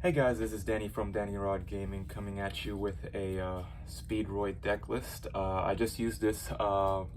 Hey guys, this is Danny from Danny Rod Gaming coming at you with a Speedroid deck list. I just used this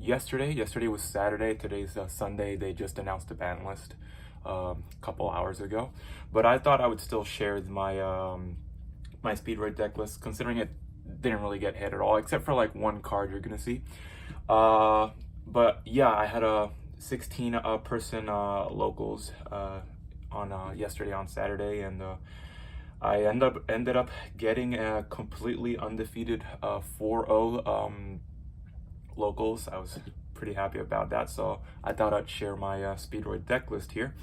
yesterday. Yesterday was Saturday. Today's Sunday. They just announced the ban list a couple hours ago. But I thought I would still share my Speedroid deck list, considering it didn't really get hit at all, except for like one card you're gonna see. But yeah, I had a 16 person locals on yesterday on Saturday, and I ended up getting a completely undefeated 4-0 locals. I was pretty happy about that, so I thought I'd share my Speedroid deck list here.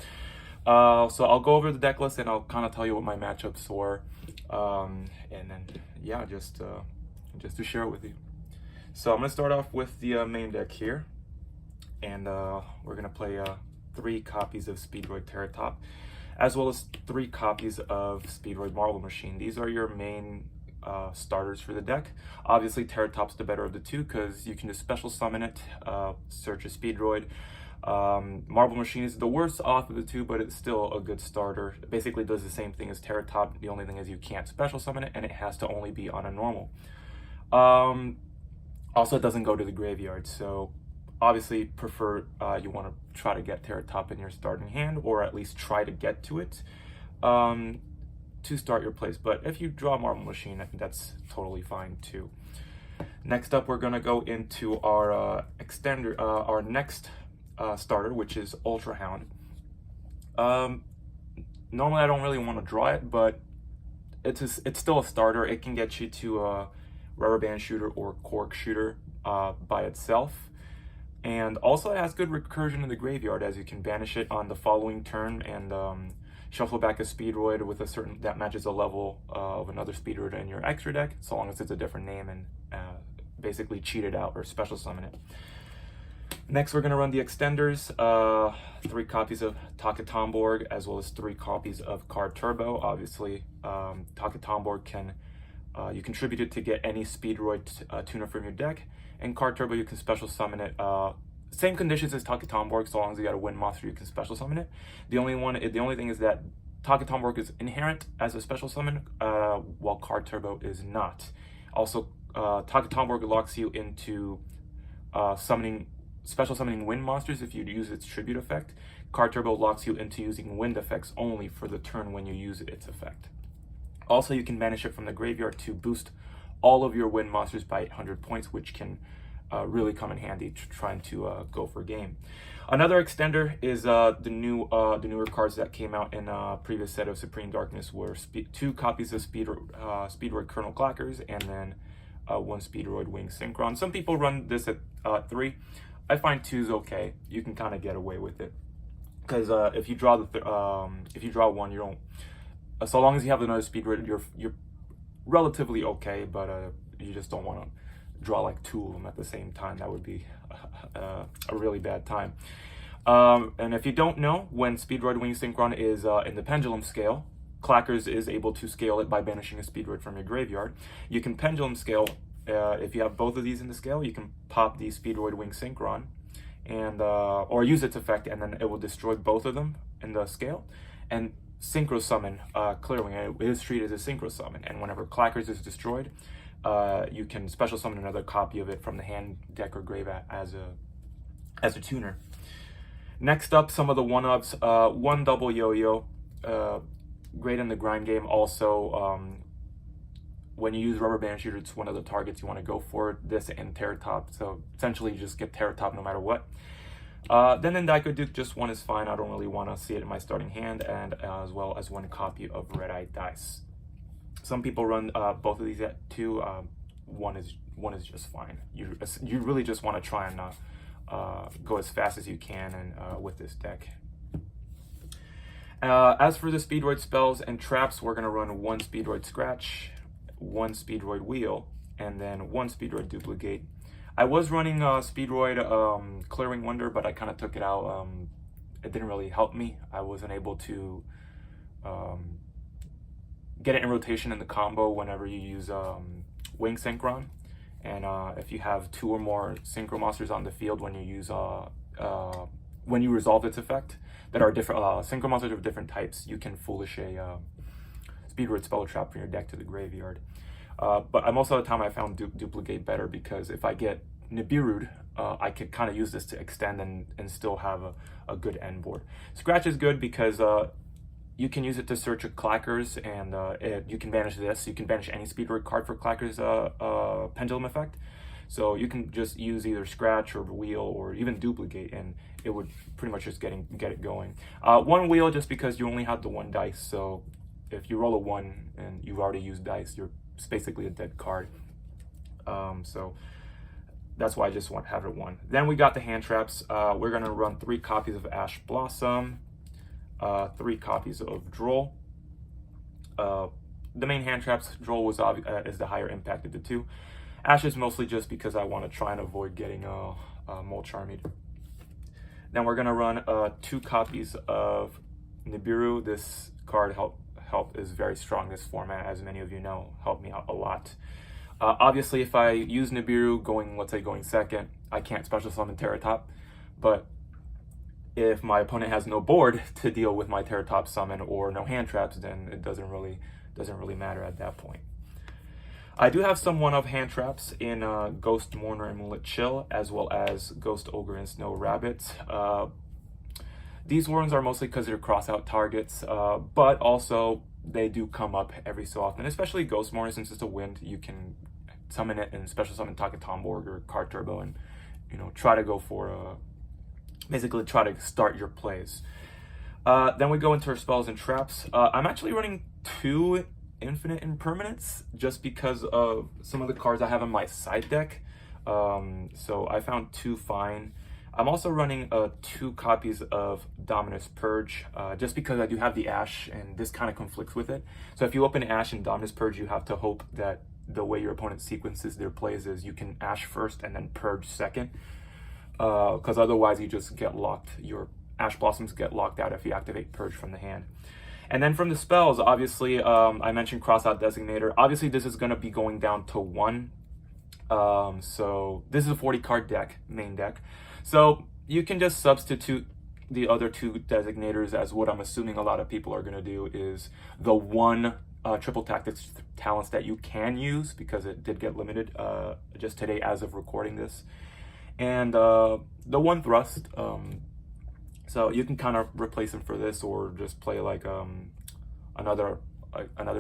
So I'll go over the deck list and I'll kind of tell you what my matchups were, and then yeah, just to share it with you. So I'm gonna start off with the main deck here, and we're gonna play 3 copies of Speedroid Terra Top, as well as 3 copies of Speedroid Marble Machine. These are your main starters for the deck. Obviously, Terra Top's the better of the two because you can just special summon it, search a Speedroid. Marble Machine is the worst off of the two, but it's still a good starter. It basically does the same thing as Terra Top. The only thing is you can't special summon it, and it has to only be on a normal. Also, it doesn't go to the graveyard, so obviously prefer you want to try to get Terra Top in your starting hand, or at least try to get to it to start your plays. But if you draw Marble Machine, I think that's totally fine too. Next up, we're gonna go into our extender, our next starter, which is Ultra Hound. Normally I don't really want to draw it, but it's still a starter. It can get you to a Rubber Band Shooter or Cork Shooter by itself. And also it has good recursion in the graveyard, as you can banish it on the following turn and shuffle back a Speedroid with a certain that matches a level of another Speedroid in your extra deck, so long as it's a different name, and basically cheat it out or special summon it. Next, we're going to run the extenders, 3 copies of Taka Tomborg, as well as 3 copies of Card Turbo. Obviously, Taka Tomborg can you contribute it to get any Speedroid tuner from your deck, and Card Turbo you can special summon it. Same conditions as Taka Tomborg, so long as you got a Wind Monster you can special summon it. The only thing is that Taka Tomborg is inherent as a special summon, while Card Turbo is not. Also, Taka Tomborg locks you into special summoning Wind Monsters if you use its tribute effect. Card Turbo locks you into using wind effects only for the turn when you use its effect. Also, you can banish it from the graveyard to boost all of your Wind Monsters by 800 points, which can really come in handy trying to go for game. Another extender is the newer cards that came out in a previous set of Supreme Darkness, were 2 copies of Speedroid Colonel Clackers, and then 1 Speedroid Wing Synchron. Some people run this at 3. I find 2 is okay. You can kind of get away with it because if you draw one, you don't. So long as you have another Speedroid, you're relatively okay, but you just don't want to draw like 2 of them at the same time. That would be a really bad time. And if you don't know, when Speedroid Wing Synchron is in the Pendulum scale, Clackers is able to scale it by banishing a Speedroid from your graveyard. You can Pendulum scale, if you have both of these in the scale, you can pop the Speedroid Wing Synchron, and or use its effect, and then it will destroy both of them in the scale, and Synchro Summon Clearwing. It is treated as a Synchro Summon, and whenever Clackers is destroyed, you can special summon another copy of it from the hand, deck, or grave as a tuner. Next up, some of the one-ups. 1 double yo-yo, great in the grind game. Also, when you use Rubber Band Shooter, it's one of the targets you want to go for. This and Terra Top, so essentially you just get Terra Top no matter what. Then in Daiko Duke, just 1 is fine. I don't really want to see it in my starting hand, and as well as 1 copy of Red Eye Dice. Some people run both of these at 2. One is just fine. You really just want to try and go as fast as you can and with this deck. As for the Speedroid spells and traps, we're gonna run 1 Speedroid Scratch, 1 Speedroid Wheel, and then 1 Speedroid Duplicate. I was running Speedroid Clearing Wonder, but I kind of took it out. It didn't really help me. I wasn't able to get it in rotation in the combo whenever you use Wing Synchron. And if you have 2 or more Synchro Monsters on the field when you use when you resolve its effect, that are different Synchro Monsters of different types, you can foolish a Speedroid Spell Trap from your deck to the graveyard. But most of the time I found Duplicate better, because if I get Nibiru'd, I could kind of use this to extend and still have a good end board. Scratch is good because you can use it to search clackers, and you can banish this. You can banish any Speedroid card for clackers pendulum effect. So you can just use either Scratch or Wheel or even Duplicate, and it would pretty much just get it going. One Wheel, just because you only have the one dice. So if you roll a 1 and you've already used dice, it's basically a dead card. So that's why I just have it 1. Then we got the hand traps. We're gonna run 3 copies of Ash Blossom, 3 copies of Droll. The main hand traps, Droll is the higher impact of the 2. Ash is mostly just because I want to try and avoid getting Mulch Armied. Then we're gonna run 2 copies of Nibiru. This card help is very strong this format, as many of you know, helped me out a lot. Obviously, if I use Nibiru let's say going second, I can't special summon Terratop, but if my opponent has no board to deal with my Terratop summon or no hand traps, then it doesn't really matter at that point. I do have some one-of hand traps in Ghost Mourner and Moonlit Chill, as well as Ghost Ogre and Snow Rabbit. These ones are mostly because they're cross-out targets, but also they do come up every so often, especially Ghost Mourner. Since it's a wind, you can summon it and special summon Taka Tomborg or Card Turbo, and try to go for basically try to start your plays. Then we go into our spells and traps. I'm actually running 2 Infinite Impermanence just because of some of the cards I have in my side deck. So I found 2 fine. I'm also running 2 copies of Dominus Purge, just because I do have the Ash, and this kind of conflicts with it. So if you open Ash and Dominus Purge, you have to hope that the way your opponent sequences their plays is you can Ash first and then Purge second, because otherwise you just get locked. Your Ash Blossoms get locked out if you activate Purge from the hand. And then from the spells, obviously, I mentioned Crossout Designator. Obviously, this is going to be going down to 1. So this is a 40 card deck, main deck. So you can just substitute the other 2 designators as what I'm assuming a lot of people are going to do is the 1 Triple Tactics talents that you can use, because it did get limited just today as of recording this. And the 1 Thrust. So you can kind of replace them for this, or just play like another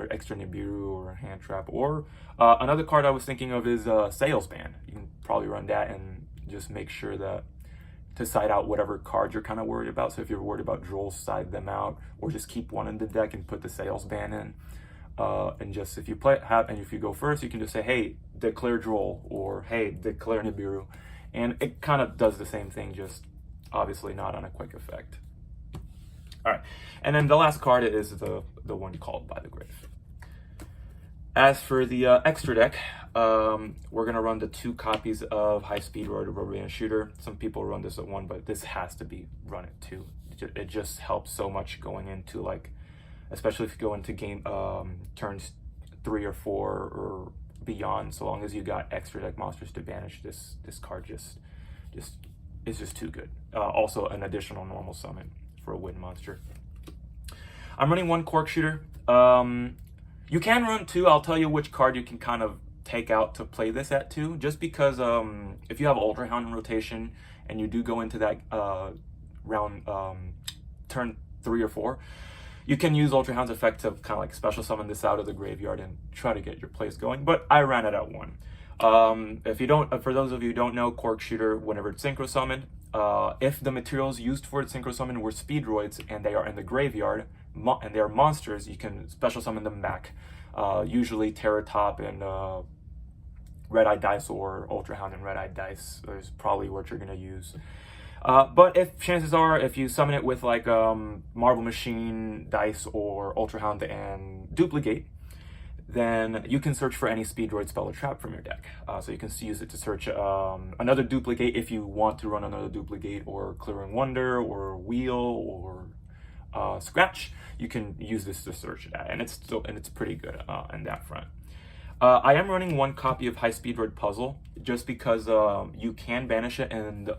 extra Nibiru or a hand trap. Or another card I was thinking of is Salesman. You can probably run that and just make sure to side out whatever cards you're kind of worried about. So if you're worried about Droll, side them out, or just keep 1 in the deck and put the Salesman in. And just if you if you go first, you can just say, hey, declare Droll, or hey, declare Nibiru, and it kind of does the same thing, just obviously not on a quick effect. All right, and then the last card is the one called By the Grave. As for the extra deck, we're gonna run the 2 copies of High Speedroid Rubber Band Shooter. Some people run this at 1, but this has to be run at 2. It just helps so much going into, like, especially if you go into game turns 3 or 4 or beyond. So long as you got extra deck monsters to banish, this card just is just too good. Also an additional normal summon for a wind monster. I'm running 1 Cork Shooter. You can run 2. I'll tell you which card you can kind of take out to play this at 2, just because if you have Ultra Hound in rotation and you do go into that round turn 3 or 4, you can use Ultra Hound's effect to kind of like special summon this out of the graveyard and try to get your plays going, but I ran it at 1. For those of you who don't know, Cork Shooter, whenever it's synchro summoned, if the materials used for its synchro summon were Speedroids and they are in the graveyard and they are monsters, you can special summon them back. Usually Terratop and Red-Eyed Dice, or Ultra Hound and Red-Eyed Dice is probably what you're going to use. But chances are, if you summon it with like Marble Machine, Dice, or Ultra Hound and Duplicate, then you can search for any Speedroid spell or trap from your deck. So you can use it to search another Duplicate if you want to run another Duplicate, or Clearing Wonder, or Wheel, or Scratch. You can use this to search that, and it's pretty good in that front. I am running 1 copy of High Speedroid Puzzle, just because you can banish it and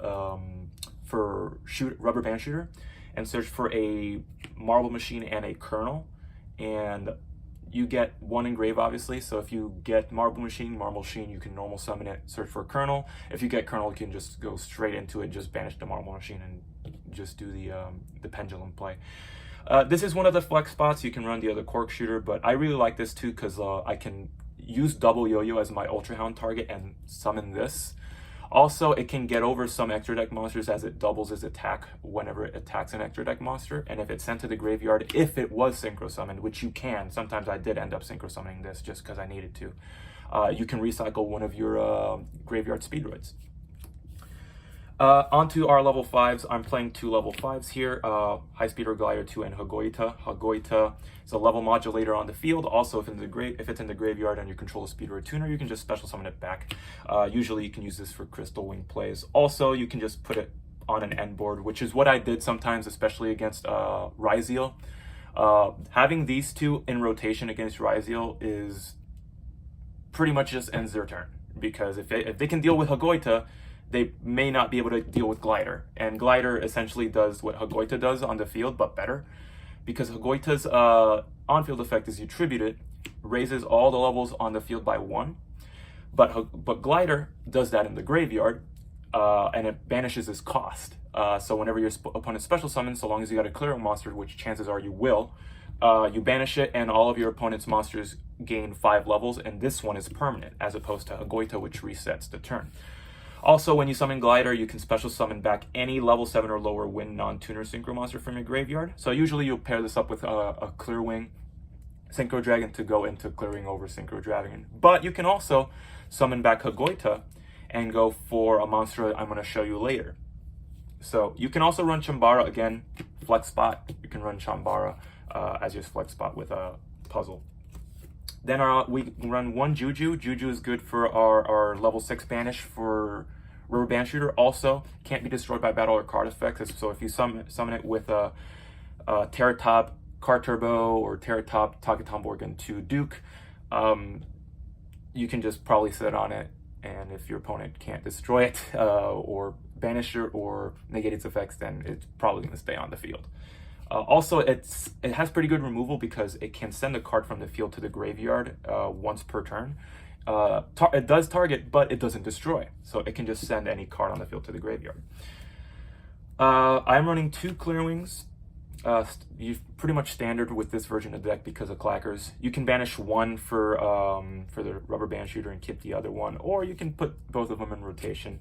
for Rubber Band Shooter, and search for a Marble Machine and a Kernel, and you get one engrave, obviously. So if you get Marble Machine, you can normal summon it, search for Colonel. If you get Colonel, you can just go straight into it, just banish the Marble Machine and just do the Pendulum play. This is one of the flex spots. You can run the other Cork Shooter, but I really like this too because I can use double Yo-Yo as my Ultra Hound target and summon this. Also, it can get over some extra deck monsters as it doubles its attack whenever it attacks an extra deck monster. And if it's sent to the graveyard, if it was synchro summoned, which you can, sometimes I did end up synchro summoning this just because I needed to, you can recycle one of your graveyard Speedroids. Onto our level 5s. I'm playing 2 level 5s here, High Speeder Glider 2 and Hagoita. Hagoita is a level modulator on the field. Also, if it's in the graveyard and you control a Speedroid tuner, you can just special summon it back. Usually you can use this for Crystal Wing plays. Also, you can just put it on an end board, which is what I did sometimes, especially against Ryziel. Having these two in rotation against Ryziel is pretty much just ends their turn, because if they can deal with Hagoita, they may not be able to deal with Glider. And Glider essentially does what Hagoita does on the field, but better. Because Hagoita's on-field effect is you tribute it, raises all the levels on the field by 1. But Glider does that in the graveyard, and it banishes its cost. So whenever your opponent special summons, so long as you got a clearing monster, which chances are you will, you banish it and all of your opponent's monsters gain 5 levels, and this one is permanent, as opposed to Hagoita, which resets the turn. Also, when you summon Glider, you can special summon back any level 7 or lower Wind non-tuner synchro monster from your graveyard. So usually you'll pair this up with a Clear Wing Synchro Dragon to go into clearing over Synchro Dragon. But you can also summon back Hagoita and go for a monster I'm going to show you later. So you can also run Chambara, again, flex spot. You can run Chambara as your flex spot with a puzzle. Then we run 1 Juju. Juju is good for our level 6 banish for Rubber Band Shooter. Also, can't be destroyed by battle or card effects. So if you summon it with a Terratop Card Turbo or Terratop Tagetomborgan 2 Duke, you can just probably sit on it, and if your opponent can't destroy it or banish it or negate its effects, then it's probably going to stay on the field. Also, it has pretty good removal because it can send a card from the field to the graveyard once per turn. It does target, but it doesn't destroy. So it can just send any card on the field to the graveyard. I'm running 2 Clear Wings. You've pretty much standard with this version of the deck because of clackers. You can banish one for the Rubber Band Shooter and keep the other one, or you can put both of them in rotation.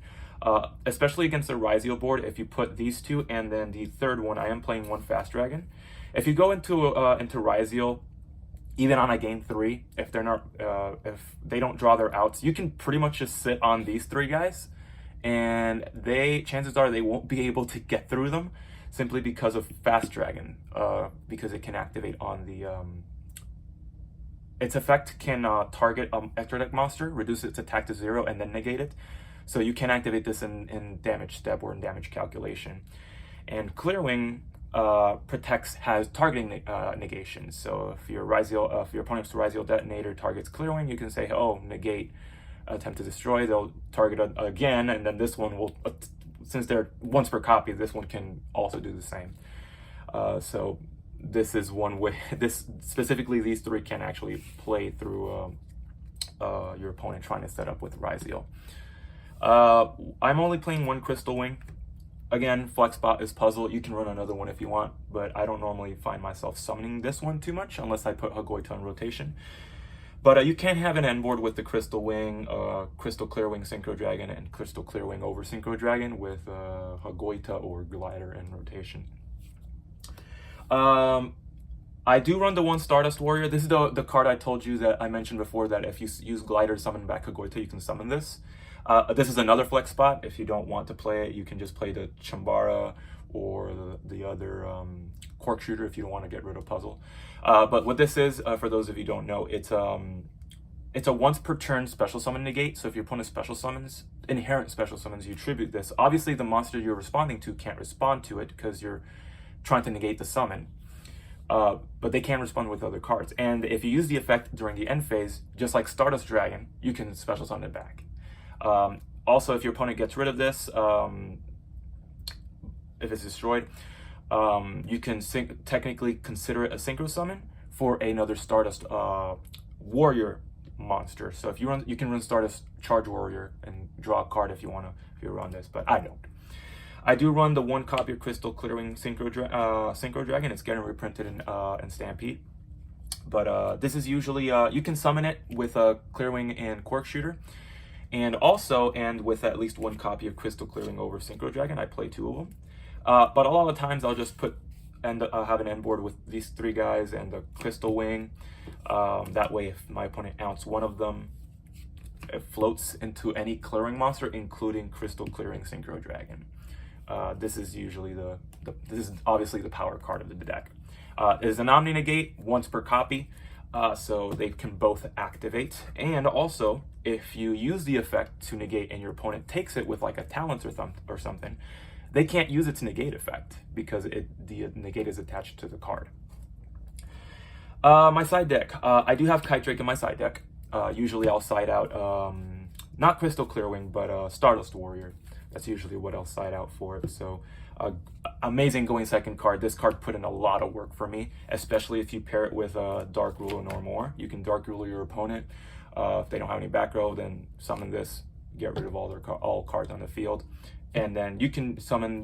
Especially against the Ryziel board, if you put these 2 and then the third one, I am playing 1 Fast Dragon. If you go into Ryziel, even on a game 3, if they don't draw their outs, you can pretty much just sit on these 3 guys, and chances are they won't be able to get through them simply because of Fast Dragon, because it can activate on the its effect can target extra deck monster, reduce its attack to 0, and then negate it. So you can activate this in damage step or in damage calculation. And Clearwing has targeting negation. So if your opponent's Ryziel Detonator targets Clearwing, you can say, oh, negate, attempt to destroy. They'll target it again, and then this one will, since they're once per copy, this one can also do the same. So this is one way. Specifically, these 3 can actually play through your opponent trying to set up with Ryziel. I'm only playing 1 Crystal Wing. Again, flex spot is puzzle. You can run another one if you want, but I don't normally find myself summoning this one too much unless I put Hagoita in rotation. But you can have an end board with the Crystal Wing, Crystal Clear Wing Synchro Dragon, and Crystal Clear Wing over Synchro Dragon with Hagoita or Glider in rotation. I do run the 1 Stardust Warrior. This is the card I told you that I mentioned before, that if you use Glider to summon back Hagoita, you can summon this. This is another flex spot. If you don't want to play it, you can just play the Chambara or the other Cork Shooter if you don't want to get rid of puzzle. But what this is, for those of you who don't know, it's a once per turn special summon negate. So if your opponent special summons, inherent special summons, you tribute this. Obviously, the monster you're responding to can't respond to it because you're trying to negate the summon. But they can respond with other cards. And if you use the effect during the end phase, just like Stardust Dragon, you can special summon it back. Also, if your opponent gets rid of this, if it's destroyed, you can technically consider it a synchro summon for another Stardust Warrior monster. So if you can run Stardust Charge Warrior and draw a card if you run this, but I don't. I do run the 1 copy of Crystal Clearing Synchro Dragon. It's getting reprinted in Stampede. But this is usually, you can summon it with a Clearwing and Quark Shooter. And with at least 1 copy of Crystal Clearing over Synchro Dragon. I play 2 of them. But a lot of times I'll just have an end board with these 3 guys and the Crystal Wing. That way, if my opponent outs one of them, it floats into any clearing monster, including Crystal Clearing Synchro Dragon. This is usually this is obviously the power card of the deck. It is an Omni Negate once per copy, so they can both activate. And also, if you use the effect to negate and your opponent takes it with like a talent or something, they can't use its negate effect because the negate is attached to the card. My side deck. I do have Kite Drake in my side deck. Usually I'll side out, not Crystal Clearwing, but Stardust Warrior. That's usually what I'll side out for it. So, amazing going second card. This card put in a lot of work for me, especially if you pair it with Dark Ruler nor more. You can Dark Ruler your opponent. If they don't have any back row, then summon this, get rid of all cards on the field. And then you can summon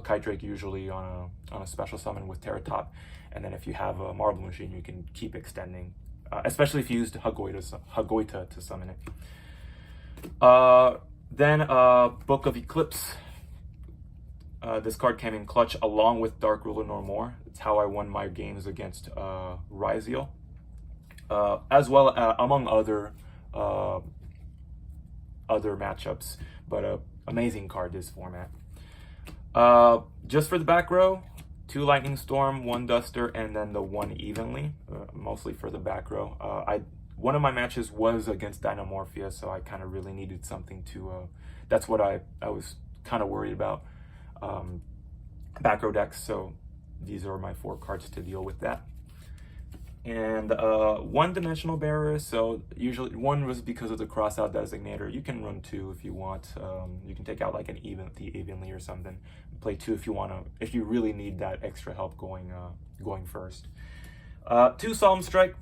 Kite Drake usually on a special summon with Terra Top. And then if you have a Marble Machine, you can keep extending, especially if you used Hagoita to summon it. Then Book of Eclipse. This card came in clutch along with Dark Ruler nor more. It's how I won my games against Ryziel, as well among other matchups. But amazing card this format. Just for the back row, 2 Lightning Storm, 1 Duster, and then the 1 Evenly, mostly for the back row. One of my matches was against Dynamorphia, so I kind of really needed something to, that's what I was kind of worried about, back row decks, so these are my 4 cards to deal with that. And 1 Dimensional Bearer, so usually 1 was because of the Crossout Designator. You can run 2 if you want. You can take out like the Evenly or something. Play 2 if you really need that extra help going first. 2 Solemn Strike,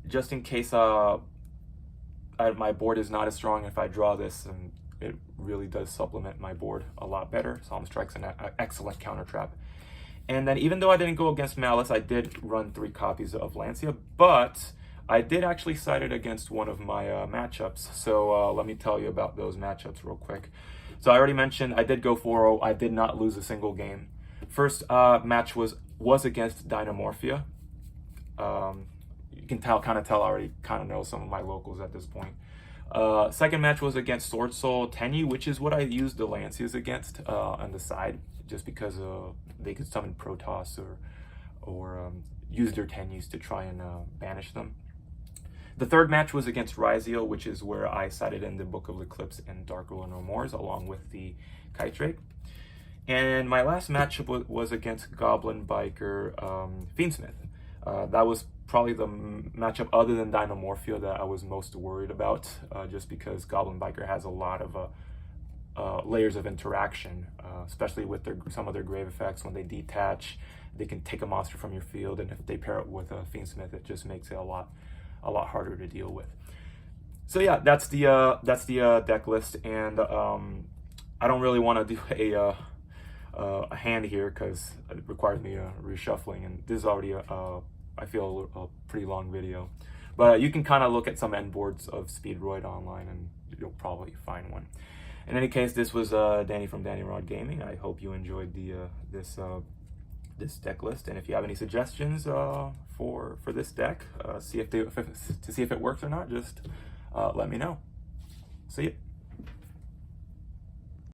just in case my board is not as strong. If I draw this, and it really does supplement my board a lot better. Solemn Strike's an excellent counter trap. And then even though I didn't go against Malice, I did run 3 copies of Lancia, but I did actually side it against one of my matchups. So let me tell you about those matchups real quick. So I already mentioned I did go 4-0. I did not lose a single game. First match was against Dynamorphia. You can kind of tell I already kind of know some of my locals at this point. Second match was against Sword Soul Tenyi, which is what I used the Lancias against on the side, just because they could summon Protoss or use their Tenyis to try and banish them. The third match was against Ryziel, which is where I sided in the Book of Eclipse and Dark Ruler no Mores, along with the Kite Drake. And my last matchup was against Goblin Biker Fiendsmith. That was probably the matchup other than Dynamorphia that I was most worried about, just because Goblin Biker has a lot of layers of interaction, especially with some of their grave effects. When they detach, they can take a monster from your field, and if they pair it with a Fiendsmith, it just makes it a lot harder to deal with. So yeah, that's the deck list, and I don't really want to do a hand here because it requires me reshuffling, and this is already I feel a pretty long video. But you can kind of look at some end boards of Speedroid online, and you'll probably find one. In any case, this was Danny from Danny Rod Gaming. I hope you enjoyed this deck list, and if you have any suggestions for this deck, to see if it works or not, just let me know. See ya.